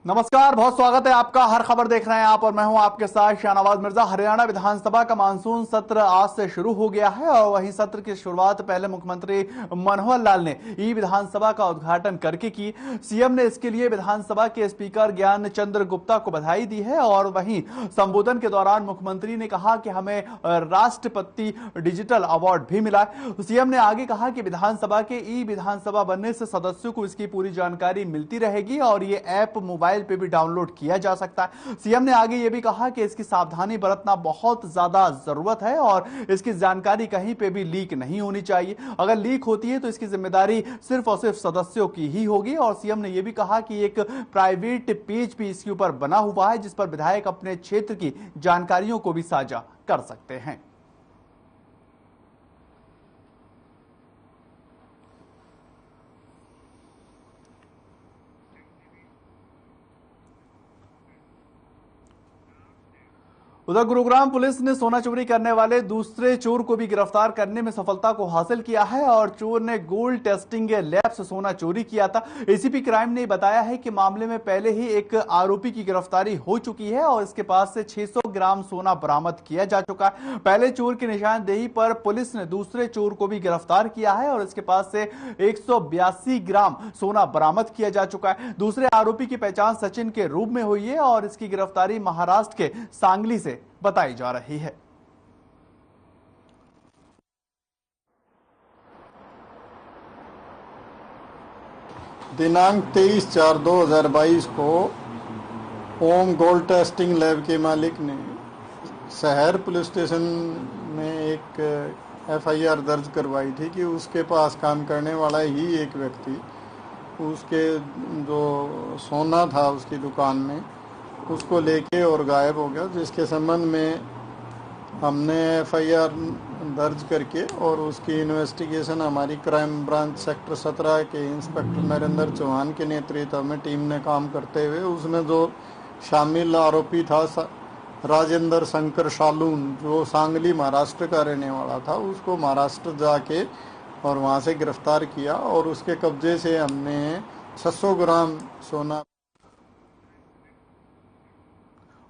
नमस्कार, बहुत स्वागत है आपका। हर खबर देख रहे हैं आप और मैं हूं आपके साथ शाहनवाज मिर्जा। हरियाणा विधानसभा का मानसून सत्र आज से शुरू हो गया है और वहीं सत्र की शुरुआत पहले मुख्यमंत्री मनोहर लाल ने ई विधानसभा का उद्घाटन करके की। सीएम ने इसके लिए विधानसभा के स्पीकर ज्ञान चंद्र गुप्ता को बधाई दी है और वहीं संबोधन के दौरान मुख्यमंत्री ने कहा कि हमें राष्ट्रपति डिजिटल अवार्ड भी मिला है। सीएम ने आगे कहा कि विधानसभा के ई विधानसभा बनने से सदस्यों को इसकी पूरी जानकारी मिलती रहेगी और ये ऐप मोबाइल पे भी डाउनलोड किया जा सकता है। सीएम ने आगे यह भी कहा कि इसकी सावधानी बरतना बहुत ज्यादा जरूरत है और इसकी जानकारी कहीं पे भी लीक नहीं होनी चाहिए। अगर लीक होती है तो इसकी जिम्मेदारी सिर्फ और सिर्फ सदस्यों की ही होगी। और सीएम ने यह भी कहा कि एक प्राइवेट पेज भी इसके ऊपर बना हुआ है जिस पर विधायक अपने क्षेत्र की जानकारियों को भी साझा कर सकते हैं। उधर गुरुग्राम पुलिस ने सोना चोरी करने वाले दूसरे चोर को भी गिरफ्तार करने में सफलता को हासिल किया है और चोर ने गोल्ड टेस्टिंग लैब से सोना चोरी किया था। एसीपी क्राइम ने बताया है कि मामले में पहले ही एक आरोपी की गिरफ्तारी हो चुकी है और इसके पास से 600 ग्राम सोना बरामद किया जा चुका है। पहले चोर की निशानदेही पर पुलिस ने दूसरे चोर को भी गिरफ्तार किया है और इसके पास से 182 ग्राम सोना बरामद किया जा चुका है। दूसरे आरोपी की पहचान सचिन के रूप में हुई है और इसकी गिरफ्तारी महाराष्ट्र के सांगली से बताई जा रही है। दिनांक 23/4/2022 को ओम गोल्ड टेस्टिंग लैब के मालिक ने शहर पुलिस स्टेशन में एक एफआईआर दर्ज करवाई थी कि उसके पास काम करने वाला ही एक व्यक्ति उसके जो सोना था उसकी दुकान में उसको लेके और गायब हो गया, जिसके संबंध में हमने एफआईआर दर्ज करके और उसकी इन्वेस्टिगेशन हमारी क्राइम ब्रांच सेक्टर 17 के इंस्पेक्टर नरेंद्र चौहान के नेतृत्व में टीम ने काम करते हुए उसमें जो शामिल आरोपी था राजेंद्र शंकर शालून, जो सांगली महाराष्ट्र का रहने वाला था, उसको महाराष्ट्र जाके और वहाँ से गिरफ्तार किया और उसके कब्जे से हमने 600 ग्राम सोना।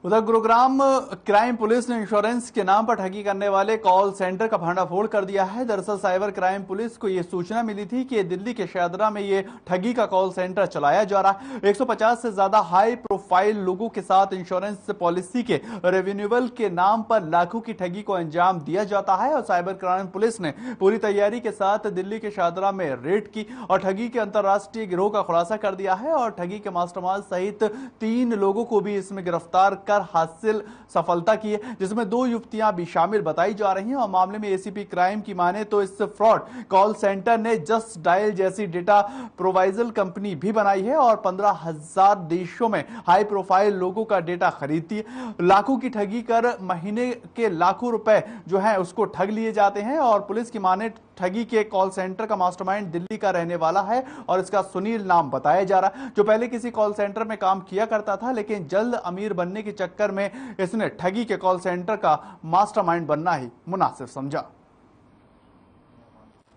उधर गुरुग्राम क्राइम पुलिस ने इंश्योरेंस के नाम पर ठगी करने वाले कॉल सेंटर का भंडाफोड़ कर दिया है। दरअसल साइबर क्राइम पुलिस को यह सूचना मिली थी कि दिल्ली के शाहदरा में यह ठगी का कॉल सेंटर चलाया जा रहा है। 150 से ज्यादा हाई प्रोफाइल लोगों के साथ इंश्योरेंस पॉलिसी के रिन्यूअल के नाम पर लाखों की ठगी को अंजाम दिया जाता है और साइबर क्राइम पुलिस ने पूरी तैयारी के साथ दिल्ली के शाहदरा में रेड की और ठगी के अंतरराष्ट्रीय गिरोह का खुलासा कर दिया है और ठगी के मास्टरमाइंड सहित 3 लोगों को भी इसमें गिरफ्तार हासिल सफलता की है, जिसमें 2 युवतियां भी शामिल बताई जा रही हैं। और मामले में एसीपी क्राइम की माने तो इस फ्रॉड कॉल सेंटर ने जस्ट डायल जैसी डेटा प्रोवाइजल कंपनी भी बनाई है और 15,000 देशों में हाई प्रोफाइल लोगों का डेटा खरीदती है। लाखों की ठगी कर महीने के लाखों रुपए जो है उसको ठग लिए जाते हैं और पुलिस की माने ठगी के कॉल सेंटर का मास्टरमाइंड दिल्ली का रहने वाला है और इसका सुनील नाम बताया जा रहा है, जो पहले किसी कॉल सेंटर में काम किया करता था लेकिन जल्द अमीर बनने के चक्कर में इसने ठगी के कॉल सेंटर का मास्टरमाइंड बनना ही मुनासिब समझा।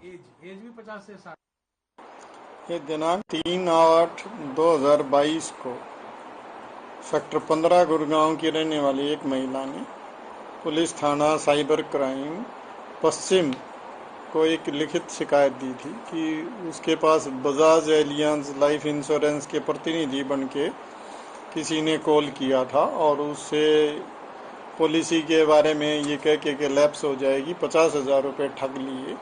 एज भी 50 से 60। ये दिनांक 3/8/2022 को सेक्टर 15 गुड़गांव की रहने वाली एक महिला ने पुलिस थाना साइबर क्राइम पश्चिम को एक लिखित शिकायत दी थी कि उसके पास बजाज एलियांज लाइफ इंश्योरेंस के प्रतिनिधि बनके किसी ने कॉल किया था और उससे पॉलिसी के बारे में ये कह के लैप्स हो जाएगी 50,000 रुपये ठग लिए।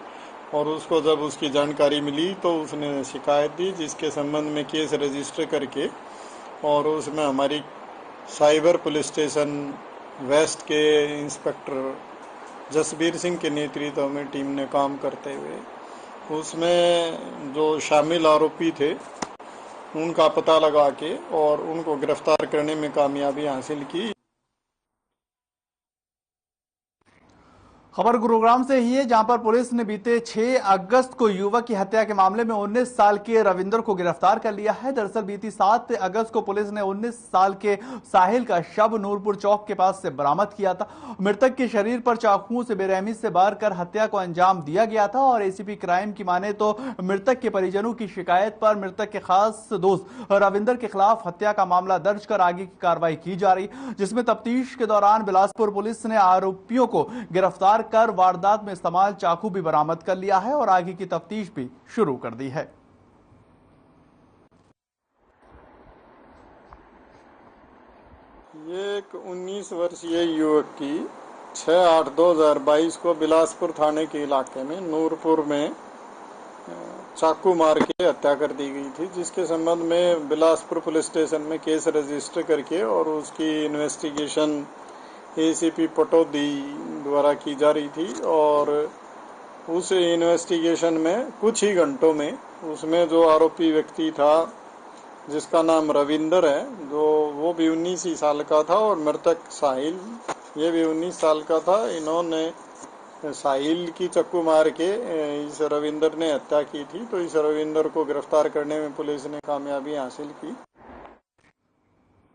और उसको जब उसकी जानकारी मिली तो उसने शिकायत दी, जिसके संबंध में केस रजिस्टर करके और उसमें हमारी साइबर पुलिस स्टेशन वेस्ट के इंस्पेक्टर जसबीर सिंह के नेतृत्व में टीम ने काम करते हुए उसमें जो शामिल आरोपी थे उनका पता लगा के और उनको गिरफ्तार करने में कामयाबी हासिल की। खबर गुरुग्राम से ही है, जहां पर पुलिस ने बीते 6 अगस्त को युवक की हत्या के मामले में 19 साल के रविंदर को गिरफ्तार कर लिया है। दरअसल बीती 7 अगस्त को पुलिस ने 19 साल के साहिल का शव नूरपुर चौक के पास से बरामद किया था। मृतक के शरीर पर चाकुओं से बेरहमी से वार कर हत्या को अंजाम दिया गया था और एसीपी क्राइम की माने तो मृतक के परिजनों की शिकायत पर मृतक के खास दोस्त रविंदर के खिलाफ हत्या का मामला दर्ज कर आगे की कार्रवाई की जा रही, जिसमें तफ्तीश के दौरान बिलासपुर पुलिस ने आरोपियों को गिरफ्तार कर वारदात में इस्तेमाल चाकू भी बरामद कर लिया है और आगे की तफ्तीश भी शुरू कर दी है। ये एक 19 वर्षीय युवक की 6/8/2022 को बिलासपुर थाने के इलाके में नूरपुर में चाकू मार के हत्या कर दी गई थी, जिसके संबंध में बिलासपुर पुलिस स्टेशन में केस रजिस्टर करके और उसकी इन्वेस्टिगेशन एसीपी पटौदी द्वारा की जा रही थी। और उस इन्वेस्टिगेशन में कुछ ही घंटों में उसमें जो आरोपी व्यक्ति था जिसका नाम रविंदर है, जो वो भी 19 ही साल का था, और मृतक साहिल ये भी 19 साल का था। इन्होंने साहिल की चाकू मार के इस रविंदर ने हत्या की थी। तो इस रविंदर को गिरफ्तार करने में पुलिस ने कामयाबी हासिल की।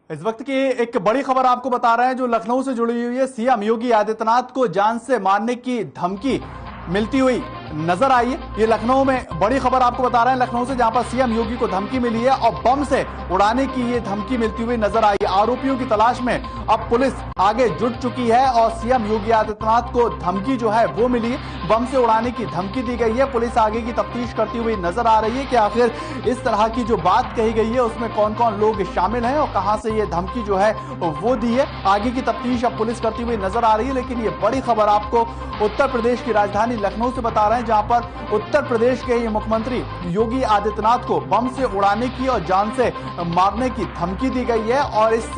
इस वक्त की एक बड़ी खबर आपको बता रहे हैं जो लखनऊ से जुड़ी हुई है। सीएम योगी आदित्यनाथ को जान से मारने की धमकी मिलती हुई नजर आई है। ये लखनऊ में बड़ी खबर आपको बता रहे हैं, लखनऊ से, जहां पर सीएम योगी को धमकी मिली है और बम से उड़ाने की ये धमकी मिलती हुई नजर आई। आरोपियों की तलाश में अब पुलिस आगे जुट चुकी है और सीएम योगी आदित्यनाथ को धमकी जो है वो मिली है, बम से उड़ाने की धमकी दी गई है। पुलिस आगे की तफ्तीश करती हुई नजर आ रही है कि आखिर इस तरह की जो बात कही गई है उसमें कौन कौन लोग शामिल हैं और कहां से ये धमकी जो है वो दी है। आगे की तफ्तीश अब पुलिस करती हुई नजर आ रही है। लेकिन ये बड़ी खबर आपको उत्तर प्रदेश की राजधानी लखनऊ से बता रहे हैं, जहां पर उत्तर प्रदेश के ये मुख्यमंत्री योगी आदित्यनाथ को बम से उड़ाने की और जान से मारने की धमकी दी गई है। और इस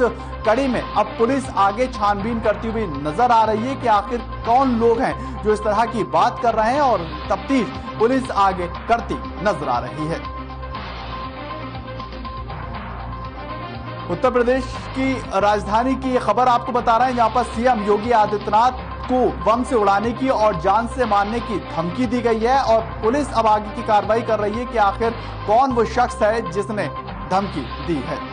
कड़ी में अब पुलिस आगे छानबीन करती हुई नजर आ रही है कि आखिर कौन लोग हैं जो इस तरह की बात कर रहे हैं और तफ्तीश पुलिस आगे करती नजर आ रही है। उत्तर प्रदेश की राजधानी की खबर आपको बता रहे हैं, जहां पर सीएम योगी आदित्यनाथ को बम से उड़ाने की और जान से मारने की धमकी दी गई है और पुलिस अब आगे की कार्रवाई कर रही है कि आखिर कौन वो शख्स है जिसने धमकी दी है।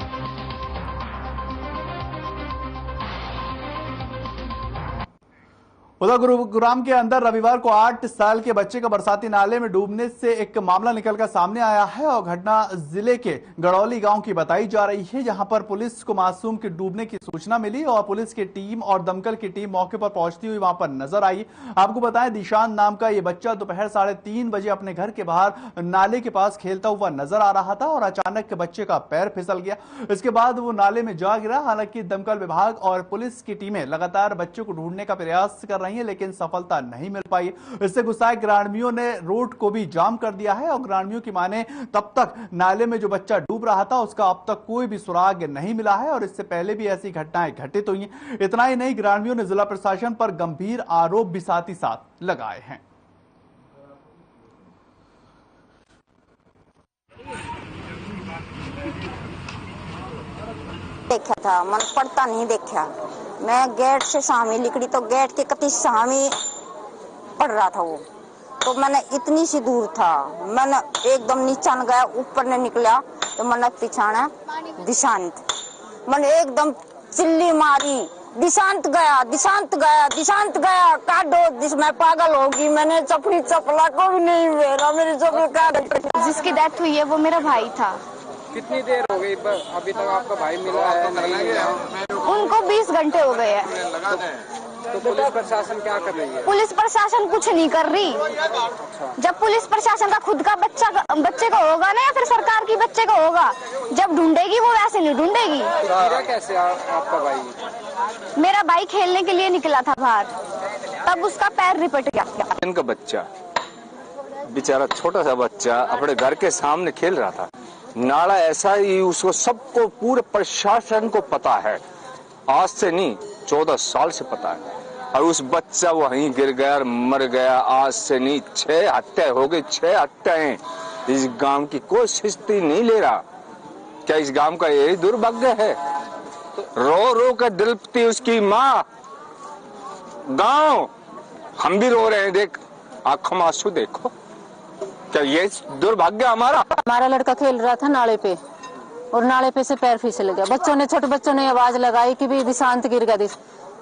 उधर गुरुग्राम के अंदर रविवार को 8 साल के बच्चे का बरसाती नाले में डूबने से एक मामला निकलकर सामने आया है और घटना जिले के गड़ौली गांव की बताई जा रही है, जहां पर पुलिस को मासूम के डूबने की सूचना मिली और पुलिस की टीम और दमकल की टीम मौके पर पहुंचती हुई वहां पर नजर आई। आपको बताएं, दिशान नाम का ये बच्चा दोपहर 3:30 बजे अपने घर के बाहर नाले के पास खेलता हुआ नजर आ रहा था और अचानक बच्चे का पैर फिसल गया। इसके बाद वो नाले में जा गिरा। हालांकि दमकल विभाग और पुलिस की टीमें लगातार बच्चे को ढूंढने का प्रयास कर रही है, लेकिन सफलता नहीं मिल पाई। इससे गुस्साए ग्रामीणों ने रोड को भी जाम कर दिया है और ग्रामीणों की माने तब तक नाले में जो बच्चा डूब रहा था उसका अब तक कोई भी सुराग नहीं मिला है और इससे पहले भी ऐसी घटनाएं घटित हुई हैं। इतना ही नहीं, ग्रामीणों ने जिला प्रशासन पर गंभीर आरोप भी साथ ही साथ लगाए हैं। देखा था, मन पड़ता नहीं देखा। मैं गेट से सामी निकली तो गेट के कति सामी पड़ रहा था वो, तो मैंने इतनी सी दूर था, मैंने एकदम नीचा न गया, ऊपर ने निकला तो मैंने पिछाना दिशांत, मैंने एकदम चिल्ली मारी, दिशांत गया, दिशांत गया, दिशांत गया, काटो, मैं पागल होगी। मैंने चपली चपला को भी नहीं मेरा, मेरी चपल का जिसकी डेथ हुई है वो मेरा भाई था। कितनी देर हो गई अभी तक आपका भाई मिला है? नहीं मिला। उनको 20 घंटे हो गए हैं। तो पुलिस प्रशासन क्या कर रही है? पुलिस प्रशासन कुछ नहीं कर रही। जब पुलिस प्रशासन का खुद का बच्चे का होगा ना या फिर सरकार की बच्चे का होगा, जब ढूंढेगी वो वैसे नहीं ढूंढेगी। गिरा कैसे आपका भाई? मेरा भाई खेलने के लिए निकला था बाहर, तब उसका पैर रिपट गया। इनका बच्चा बेचारा छोटा सा बच्चा अपने घर के सामने खेल रहा था। नाला ऐसा ही उसको सबको पूरे प्रशासन को पता है, आज से नहीं 14 साल से पता है। और उस बच्चा वहीं गिर गया और मर गया। आज से नहीं 6 हत्या हो गई, 6 हत्याएं। इस गांव की कोई शिस्ती नहीं ले रहा। क्या इस गांव का यही दुर्भाग्य है? रो रो कर दिलपती उसकी माँ। गांव हम भी रो रहे हैं, देख आंखों में आंसू देखो। क्या ये दुर्भाग्य हमारा लड़का खेल रहा था नाले पे और नाले पे से पैर फिसल गया। छोटे बच्चों ने आवाज लगाई कि भी शांत गिर गया।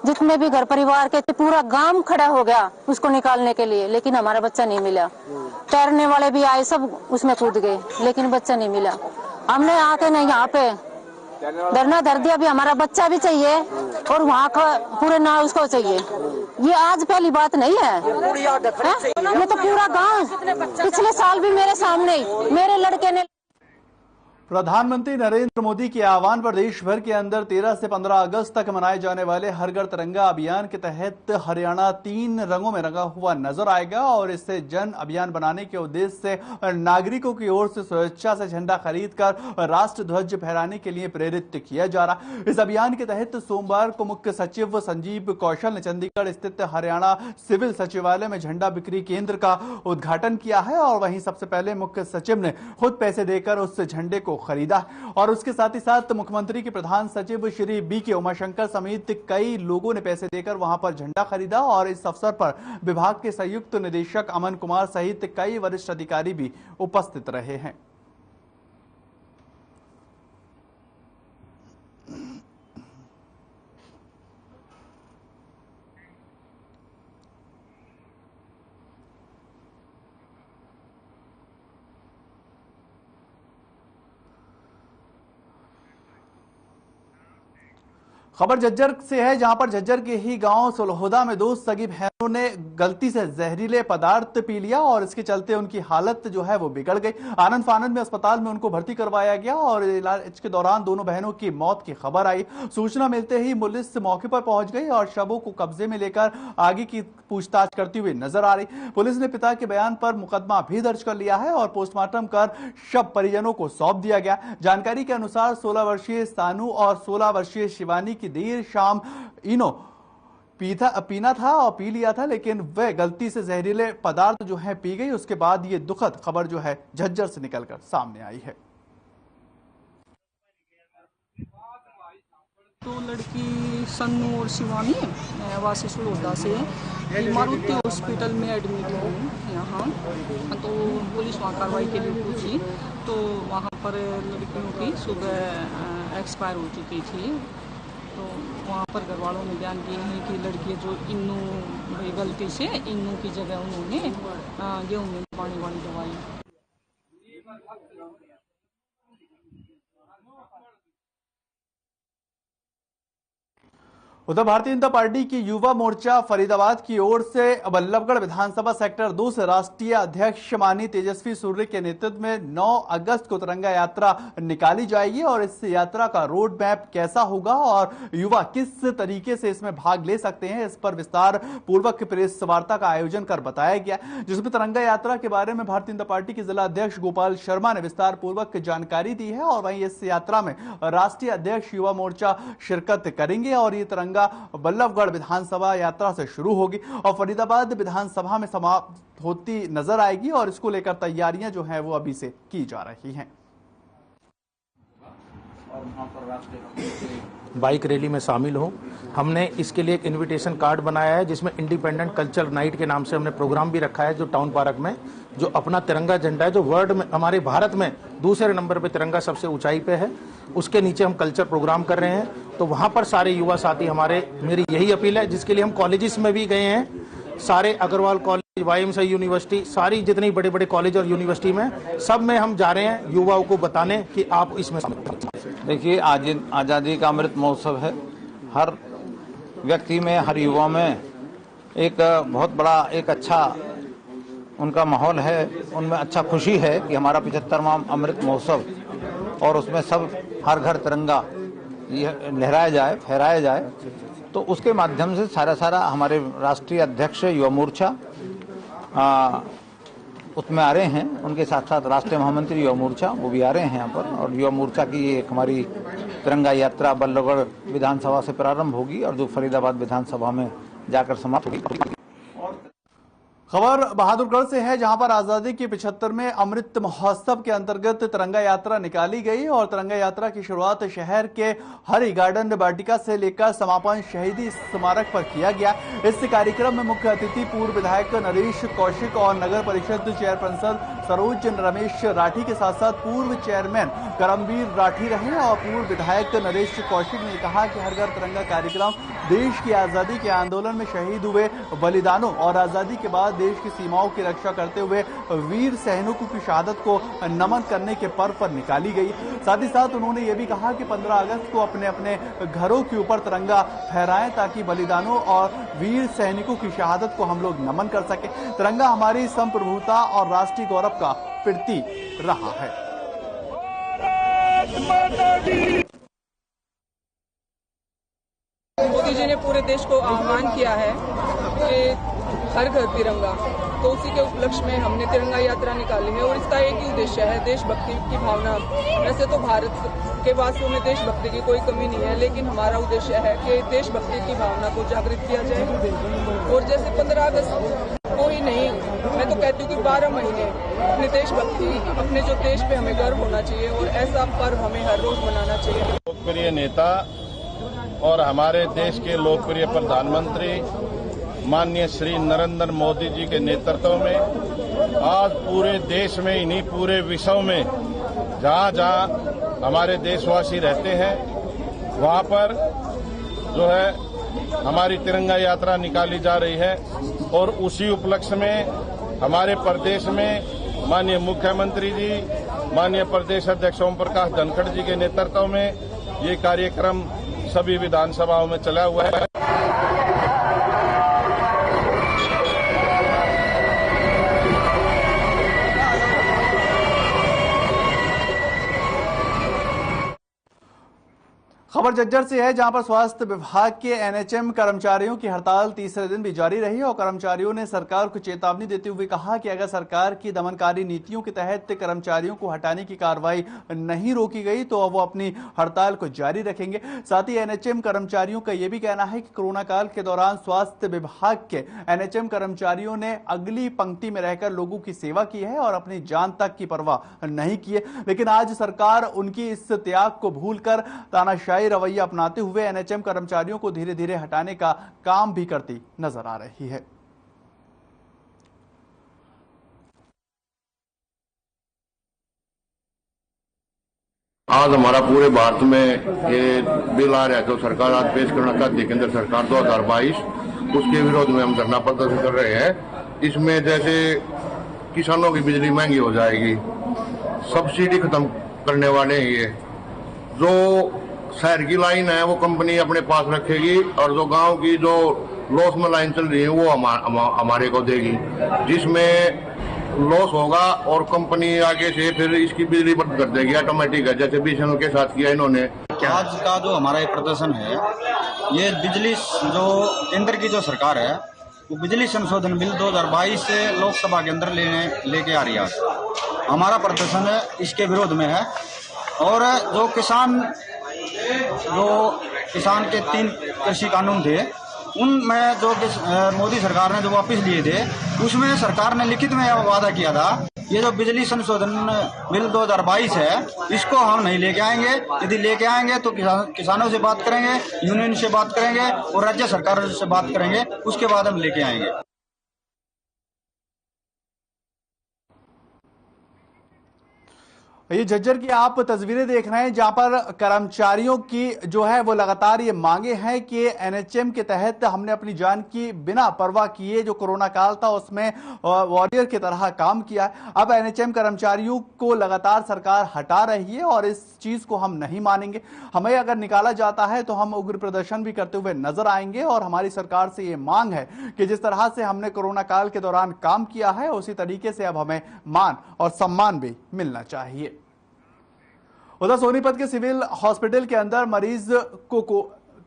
जितने भी घर परिवार के थे पूरा गांव खड़ा हो गया उसको निकालने के लिए, लेकिन हमारा बच्चा नहीं मिला। तैरने वाले भी आए, सब उसमें कूद गए, लेकिन बच्चा नहीं मिला। हमने आके ना यहाँ पे धरना धर दिया, भी हमारा बच्चा भी चाहिए और वहाँ का पूरे ना उसको चाहिए। ये आज पहली बात नहीं है, ये तो पूरा गांव पिछले साल भी मेरे सामने ही मेरे लड़के ने। प्रधानमंत्री नरेंद्र मोदी के आह्वान पर देश भर के अंदर 13 से 15 अगस्त तक मनाए जाने वाले हर घर तिरंगा अभियान के तहत हरियाणा 3 रंगों में रंगा हुआ नजर आएगा और इससे जन अभियान बनाने के उद्देश्य से नागरिकों की ओर से स्वेच्छा से झंडा खरीदकर राष्ट्र ध्वज फहराने के लिए प्रेरित किया जा रहा। इस अभियान के तहत सोमवार को मुख्य सचिव संजीव कौशल ने चंडीगढ़ स्थित हरियाणा सिविल सचिवालय में झंडा बिक्री केंद्र का उद्घाटन किया है और वहीं सबसे पहले मुख्य सचिव ने खुद पैसे देकर उस झंडे को खरीदा और उसके साथ ही साथ मुख्यमंत्री के प्रधान सचिव श्री बी.के. उमाशंकर समेत कई लोगों ने पैसे देकर वहां पर झंडा खरीदा और इस अवसर पर विभाग के संयुक्त निदेशक अमन कुमार सहित कई वरिष्ठ अधिकारी भी उपस्थित रहे हैं। खबर झज्जर से है, जहां पर झज्जर के ही गांव सुलहोदा में 2 सगी बहनों ने गलती से जहरीले पदार्थ पी लिया और इसके चलते उनकी हालत जो है वो बिगड़ गई। आनंद फानंद में अस्पताल में उनको भर्ती करवाया गया और इलाज के दौरान दोनों बहनों की मौत की खबर आई। सूचना मिलते ही पुलिस मौके पर पहुंच गई और शवों को कब्जे में लेकर आगे की पूछताछ करती हुई नजर आ रही। पुलिस ने पिता के बयान पर मुकदमा भी दर्ज कर लिया है और पोस्टमार्टम कर शव परिजनों को सौंप दिया गया। जानकारी के अनुसार 16 वर्षीय सानू और 16 वर्षीय शिवानी देर शाम इनो पीना था और पी लिया था, लेकिन वह गलती से जहरीले पदार्थ जो है पी गई। उसके बाद ये दुखद खबर जो है झज्जर से निकलकर सामने आई है। तो लड़की सन्नू और शिवानी वासी सुलहोदा से मारुति हॉस्पिटल में एडमिट हुई यहाँ। तो पुलिस वहाँ कार्रवाई के लिए पहुंची तो वहाँ पर लड़कियों की सुबह एक्सपायर हो चुकी थी। तो वहाँ पर घर वालों ने बयान दिए हैं कि लड़की जो इन्नू भाई गलती से इन्नू की जगह उन्होंने गेहूँ में पानी वाली दवाई। उधर भारतीय जनता पार्टी की युवा मोर्चा फरीदाबाद की ओर से बल्लभगढ़ विधानसभा सेक्टर 2 से राष्ट्रीय अध्यक्ष माननीय तेजस्वी सूर्य के नेतृत्व में 9 अगस्त को तिरंगा यात्रा निकाली जाएगी और इस यात्रा का रोड मैप कैसा होगा और युवा किस तरीके से इसमें भाग ले सकते हैं, इस पर विस्तार पूर्वक प्रेस वार्ता का आयोजन कर बताया गया, जिसमें तिरंगा यात्रा के बारे में भारतीय जनता पार्टी के जिला अध्यक्ष गोपाल शर्मा ने विस्तार पूर्वक जानकारी दी है। और वहीं इस यात्रा में राष्ट्रीय अध्यक्ष युवा मोर्चा शिरकत करेंगे और ये तिरंगा बल्लभगढ़ विधानसभा यात्रा से शुरू होगी और फरीदाबाद विधानसभा में समाप्त होती नजर आएगी और इसको लेकर तैयारियां जो हैं वो अभी से की जा रही हैं। बाइक रैली में शामिल हो, हमने इसके लिए एक इनविटेशन कार्ड बनाया है जिसमें इंडिपेंडेंट कल्चर नाइट के नाम से हमने प्रोग्राम भी रखा है, जो टाउन पार्क में जो अपना तिरंगा झंडा है जो वर्ल्ड में हमारे भारत में दूसरे नंबर पे तिरंगा सबसे ऊंचाई पे है, उसके नीचे हम कल्चर प्रोग्राम कर रहे हैं। तो वहां पर सारे युवा साथी हमारे, मेरी यही अपील है जिसके लिए हम कॉलेजेस में भी गए हैं, सारे अग्रवाल कॉलेज, YMCA यूनिवर्सिटी, सारी जितनी बड़े बड़े कॉलेज और यूनिवर्सिटी में सब में हम जा रहे हैं युवाओं को बताने कि आप इसमें। देखिए, आज आज़ादी का अमृत महोत्सव है। हर व्यक्ति में, हर युवा में एक बहुत बड़ा एक अच्छा उनका माहौल है, उनमें अच्छा खुशी है कि हमारा 75वां अमृत महोत्सव और उसमें सब हर घर तिरंगा लहराया जाए, फहराया जाए। तो उसके माध्यम से सारा हमारे राष्ट्रीय अध्यक्ष युवा मोर्चा उसमें आ रहे हैं, उनके साथ साथ राष्ट्रीय महामंत्री युवा मोर्चा वो भी आ रहे हैं यहाँ पर। और युवा मोर्चा की एक हमारी तिरंगा यात्रा बल्लभगढ़ विधानसभा से प्रारंभ होगी और जो फरीदाबाद विधानसभा में जाकर समाप्त होगी। खबर बहादुरगढ़ से है, जहां पर आजादी के 75वें अमृत महोत्सव के अंतर्गत तिरंगा यात्रा निकाली गई और तिरंगा यात्रा की शुरुआत शहर के हरि गार्डन वाटिका से लेकर समापन शहीदी स्मारक पर किया गया। इस कार्यक्रम में मुख्य अतिथि पूर्व विधायक नरेश कौशिक और नगर परिषद चेयरपर्सन सरोज रमेश राठी के साथ साथ पूर्व चेयरमैन करमवीर राठी रहे और पूर्व विधायक नरेश कौशिक ने कहा कि हर घर तिरंगा कार्यक्रम देश की आजादी के आंदोलन में शहीद हुए बलिदानों और आजादी के बाद देश की सीमाओं की रक्षा करते हुए वीर सैनिकों की शहादत को नमन करने के पर्व पर निकाली गई। साथ ही साथ उन्होंने ये भी कहा कि 15 अगस्त को अपने अपने घरों के ऊपर तिरंगा फहराएं ताकि बलिदानों और वीर सैनिकों की शहादत को हम लोग नमन कर सके। तिरंगा हमारी संप्रभुता और राष्ट्रीय गौरव का प्रतीक रहा है। मोदी जी ने पूरे देश को आह्वान किया है कि हर घर तिरंगा, तो उसी के उपलक्ष्य में हमने तिरंगा यात्रा निकाली है और इसका एक ही उद्देश्य है देशभक्ति की भावना। वैसे तो भारत के वासियों में देशभक्ति की कोई कमी नहीं है, लेकिन हमारा उद्देश्य है कि देशभक्ति की भावना को जागृत किया जाए। और जैसे 15 अगस्त को ही नहीं, मैं तो कहती हूँ कि 12 महीने अपनी देशभक्ति, अपने जो देश पे हमें गर्व होना चाहिए और ऐसा पर्व हमें हर रोज मनाना चाहिए। लोकप्रिय नेता और हमारे देश के लोकप्रिय प्रधानमंत्री माननीय श्री नरेंद्र मोदी जी के नेतृत्व में आज पूरे देश में, इन्हीं पूरे विश्व में जहां जहां हमारे देशवासी रहते हैं वहां पर जो है हमारी तिरंगा यात्रा निकाली जा रही है। और उसी उपलक्ष्य में हमारे प्रदेश में माननीय मुख्यमंत्री जी, माननीय प्रदेश अध्यक्ष ओम प्रकाश धनखड़ जी के नेतृत्व में ये कार्यक्रम सभी विधानसभाओं में चला हुआ है। खबर झज्जर से है, जहां पर स्वास्थ्य विभाग के एनएचएम कर्मचारियों की हड़ताल तीसरे दिन भी जारी रही और कर्मचारियों ने सरकार को चेतावनी देते हुए कहा कि अगर सरकार की दमनकारी नीतियों के तहत कर्मचारियों को हटाने की कार्रवाई नहीं रोकी गई तो वो अपनी हड़ताल को जारी रखेंगे। साथ ही एनएचएम कर्मचारियों का यह भी कहना है कि कोरोना काल के दौरान स्वास्थ्य विभाग के एनएचएम कर्मचारियों ने अगली पंक्ति में रहकर लोगों की सेवा की है और अपनी जान तक की परवाह नहीं की है, लेकिन आज सरकार उनकी इस त्याग को भूलकर तानाशाही रवैया अपनाते हुए एनएचएम कर्मचारियों को धीरे धीरे हटाने का काम भी करती नजर आ रही है। आज हमारा पूरे भारत में ये बिल आ रहा है जो सरकार आज पेश करना चाहती है, केंद्र सरकार 2022, उसके विरोध में हम धरना प्रदर्शन कर रहे हैं। इसमें जैसे किसानों की बिजली महंगी हो जाएगी, सब्सिडी खत्म करने वाले हैं, ये जो शहर की लाइन है वो कंपनी अपने पास रखेगी और जो गांव की जो लॉस में लाइन चल रही है वो हमारे को देगी, जिसमें लॉस होगा और कंपनी आगे से फिर इसकी बिजली बंद कर देगी ऑटोमेटिक है, जैसे बीएसएनएल के साथ किया इन्होंने। आज का जो हमारा ये प्रदर्शन है, ये बिजली जो केंद्र की जो सरकार है वो बिजली संशोधन बिल 2022 से लोकसभा के अंदर लेके आ रही है। हमारा प्रदर्शन है इसके विरोध में है। और जो किसान के 3 कृषि कानून थे उनमें जो मोदी सरकार ने जो वापस लिए थे, उसमें सरकार ने लिखित में वादा किया था ये जो बिजली संशोधन बिल 2022 है इसको हम नहीं लेके आएंगे। यदि लेके आएंगे तो किसानों से बात करेंगे, यूनियन से बात करेंगे और राज्य सरकार से बात करेंगे, उसके बाद हम लेके आएंगे। ये झज्जर की आप तस्वीरें देख रहे हैं, जहां पर कर्मचारियों की जो है वो लगातार ये मांगे हैं कि एनएचएम के तहत हमने अपनी जान की बिना परवाह किए जो कोरोना काल था उसमें वॉरियर की तरह काम किया है। अब एनएचएम कर्मचारियों को लगातार सरकार हटा रही है और इस चीज को हम नहीं मानेंगे। हमें अगर निकाला जाता है तो हम उग्र प्रदर्शन भी करते हुए नजर आएंगे और हमारी सरकार से ये मांग है कि जिस तरह से हमने कोरोना काल के दौरान काम किया है उसी तरीके से अब हमें मान और सम्मान भी मिलना चाहिए। उधर सोनीपत के सिविल हॉस्पिटल के अंदर मरीज को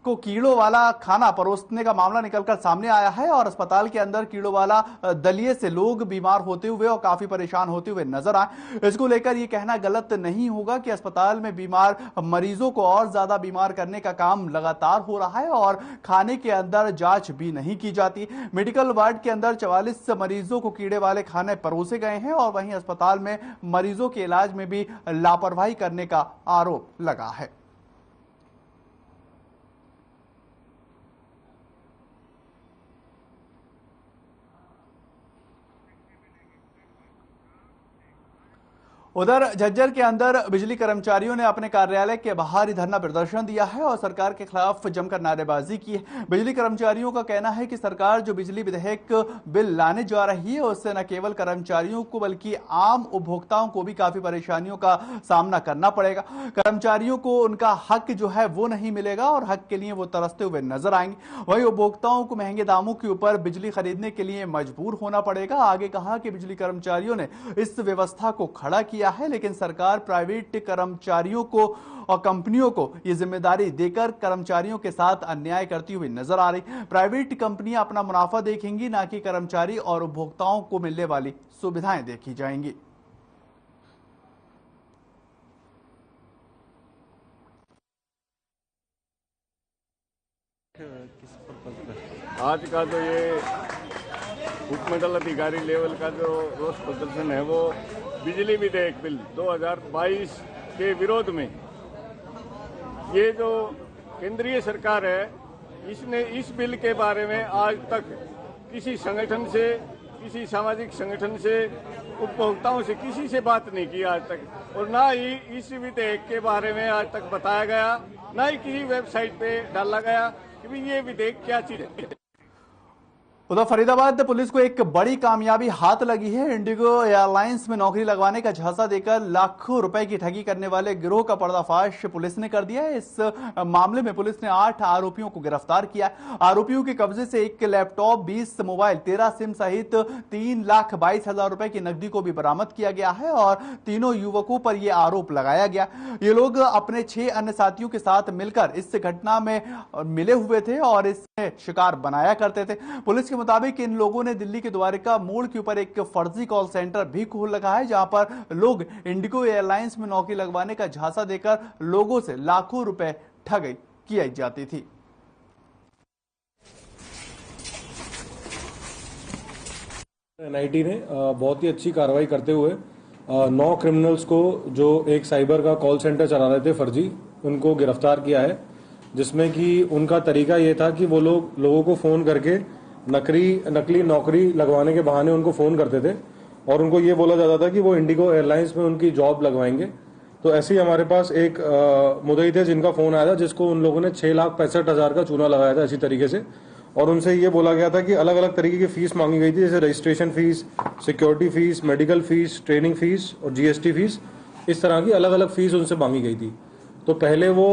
को कीड़ों वाला खाना परोसने का मामला निकलकर सामने आया है और अस्पताल के अंदर कीड़ों वाला दलिए से लोग बीमार होते हुए और काफी परेशान होते हुए नजर आए। इसको लेकर यह कहना गलत नहीं होगा कि अस्पताल में बीमार मरीजों को और ज्यादा बीमार करने का काम लगातार हो रहा है और खाने के अंदर जांच भी नहीं की जाती। मेडिकल वार्ड के अंदर 44 मरीजों को कीड़े वाले खाने परोसे गए हैं और वहीं अस्पताल में मरीजों के इलाज में भी लापरवाही करने का आरोप लगा है। उधर झज्जर के अंदर बिजली कर्मचारियों ने अपने कार्यालय के बाहर ही धरना प्रदर्शन दिया है और सरकार के खिलाफ जमकर नारेबाजी की है। बिजली कर्मचारियों का कहना है कि सरकार जो बिजली विधेयक बिल लाने जा रही है उससे न केवल कर्मचारियों को बल्कि आम उपभोक्ताओं को भी काफी परेशानियों का सामना करना पड़ेगा। कर्मचारियों को उनका हक जो है वो नहीं मिलेगा और हक के लिए वो तरसते हुए नजर आएंगे। वहीं उपभोक्ताओं को महंगे दामों के ऊपर बिजली खरीदने के लिए मजबूर होना पड़ेगा। आगे कहा कि बिजली कर्मचारियों ने इस व्यवस्था को खड़ा किया है, लेकिन सरकार प्राइवेट कर्मचारियों को और कंपनियों को ये जिम्मेदारी देकर कर्मचारियों के साथ अन्याय करती हुई नजर आ रही। प्राइवेट कंपनियां अपना मुनाफा देखेंगी, ना कि कर्मचारी और उपभोक्ताओं को मिलने वाली सुविधाएं देखी जाएंगी। आज का जो ये उपमंडल अधिकारी लेवल का जो रोष प्रदर्शन है वो बिजली विधेयक बिल 2022 के विरोध में। ये जो केंद्रीय सरकार है इसने इस बिल के बारे में आज तक किसी संगठन से, किसी सामाजिक संगठन से, उपभोक्ताओं से किसी से बात नहीं की आज तक, और ना ही इस विधेयक के बारे में आज तक बताया गया, ना ही किसी वेबसाइट पे डाला गया कि ये विधेयक क्या चीज है। उधर फरीदाबाद पुलिस को एक बड़ी कामयाबी हाथ लगी है। इंडिगो एयरलाइंस में नौकरी लगवाने का झांसा देकर लाखों रुपए की ठगी करने वाले गिरोह का पर्दाफाश पुलिस ने कर दिया है। इस मामले में पुलिस ने 8 आरोपियों को गिरफ्तार किया। आरोपियों के कब्जे से एक लैपटॉप, 20 मोबाइल, 13 सिम सहित 3,22,000 रुपए की नकदी को भी बरामद किया गया है और तीनों युवकों पर यह आरोप लगाया गया। ये लोग अपने 6 अन्य साथियों के साथ मिलकर इस घटना में मिले हुए थे और इसमें शिकार बनाया करते थे। पुलिस के मुताबिक इन लोगों ने दिल्ली के द्वारिका मोड़ के ऊपर एक फर्जी कॉल सेंटर भी खोल रखा है, जहां पर लोग इंडिगो एयरलाइंस में नौकरी लगवाने का झांसा देकर लोगों से लाखों रुपए ठगी की जाती थी। एनआईटी ने बहुत ही अच्छी कार्रवाई करते हुए 9 क्रिमिनल्स को जो एक साइबर का कॉल सेंटर चला रहे थे फर्जी, उनको गिरफ्तार किया है, जिसमें कि उनका तरीका ये था कि वो लोगों को फोन करके नकली नौकरी लगवाने के बहाने उनको फोन करते थे और उनको ये बोला जाता था कि वो इंडिगो एयरलाइंस में उनकी जॉब लगवाएंगे। तो ऐसे ही हमारे पास एक मुद्दई थे जिनका फोन आया था, जिसको उन लोगों ने 6,65,000 का चूना लगाया था इसी तरीके से, और उनसे ये बोला गया था कि अलग अलग तरीके की फीस मांगी गई थी, जैसे registration fees, security fees, medical fees, training fees और जीएसटी फीस। इस तरह की अलग अलग फीस उनसे मांगी गई थी। तो पहले वो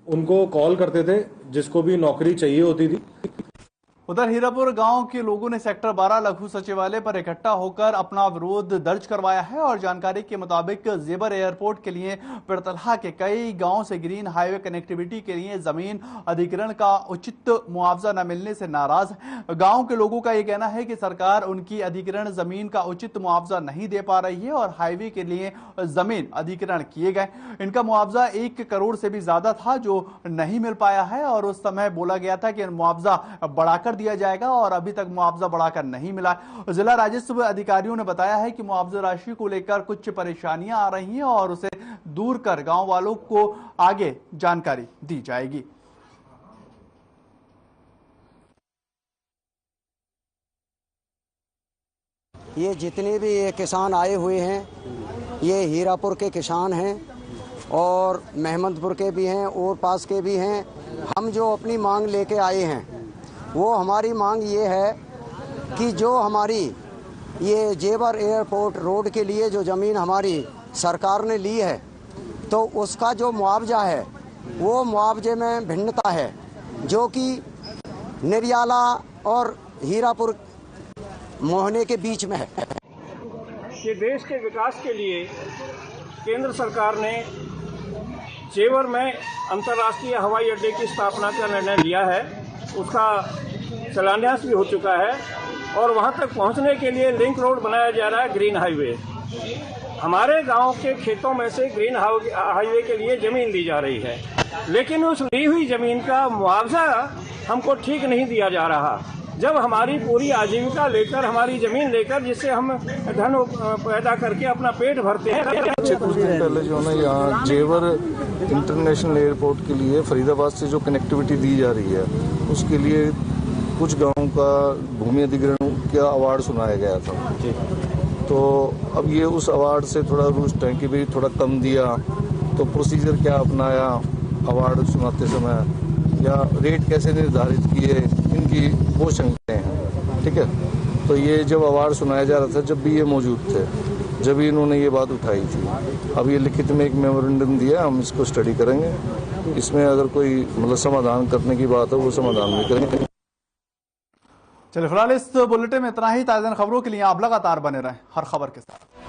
उनको कॉल करते थे जिसको भी नौकरी चाहिए होती थी। उधर हीरापुर गांव के लोगों ने सेक्टर 12 लघु सचिवालय पर इकट्ठा होकर अपना विरोध दर्ज करवाया है और जानकारी के मुताबिक जेबर एयरपोर्ट के लिए पिरतलहा के कई गांवों से ग्रीन हाईवे कनेक्टिविटी के लिए जमीन अधिग्रहण का उचित मुआवजा न मिलने से नाराज है। गांव के लोगों का यह कहना है कि सरकार उनकी अधिग्रहण जमीन का उचित मुआवजा नहीं दे पा रही है और हाईवे के लिए जमीन अधिग्रहण किए गए। इनका मुआवजा 1 करोड़ से भी ज्यादा था जो नहीं मिल पाया है और उस समय बोला गया था कि मुआवजा बढ़ाकर दिया जाएगा और अभी तक मुआवजा बढ़ाकर नहीं मिला। जिला राजस्व अधिकारियों ने बताया है कि मुआवजा राशि को लेकर कुछ परेशानियां आ रही हैं और उसे दूर कर गांव वालों को आगे जानकारी दी जाएगी। ये जितने भी ये किसान आए हुए हैं, ये हीरापुर के किसान हैं और महमदपुर के भी हैं और पास के भी हैं। हम जो अपनी मांग लेके आए हैं वो हमारी मांग ये है कि जो हमारी ये जेबर एयरपोर्ट रोड के लिए जो ज़मीन हमारी सरकार ने ली है तो उसका जो मुआवजा है वो मुआवजे में भिन्नता है, जो कि निरियाला और हीरापुर मोहने के बीच में है। कि देश के विकास के लिए केंद्र सरकार ने जेवर में अंतर्राष्ट्रीय हवाई अड्डे की स्थापना का निर्णय लिया है। उसका शिलान्यास भी हो चुका है और वहां तक पहुंचने के लिए लिंक रोड बनाया जा रहा है, ग्रीन हाईवे। हमारे गांव के खेतों में से ग्रीन हाईवे के लिए जमीन ली जा रही है, लेकिन उस ली हुई जमीन का मुआवजा हमको ठीक नहीं दिया जा रहा। जब हमारी पूरी आजीविका लेकर, हमारी जमीन लेकर, जिससे हम धन पैदा करके अपना पेट भरते हैं। कुछ दिन पहले जो है ना यहाँ जेवर इंटरनेशनल एयरपोर्ट के लिए फरीदाबाद से जो कनेक्टिविटी दी जा रही है, उसके लिए कुछ गांवों का भूमि अधिग्रहण का अवार्ड सुनाया गया था। तो अब ये उस अवार्ड से थोड़ा रुष्ट है कि भाई थोड़ा कम दिया, तो प्रोसीजर क्या अपनाया अवार्ड सुनाते समय, या रेट कैसे निर्धारित किए, इनकी वो शंकाएं हैं। ठीक है, तो ये जब अवार्ड सुनाया जा रहा था, जब भी ये मौजूद थे, जब भी इन्होंने ये बात उठाई थी। अब ये लिखित में एक मेमोरेंडम दिया, हम इसको स्टडी करेंगे। इसमें अगर कोई मतलब समाधान करने की बात है, वो समाधान भी करेंगे। चलिए फिलहाल इस बुलेटिन में इतना ही। ताज़ा खबरों के लिए आप लगातार बने रहें हर खबर के साथ।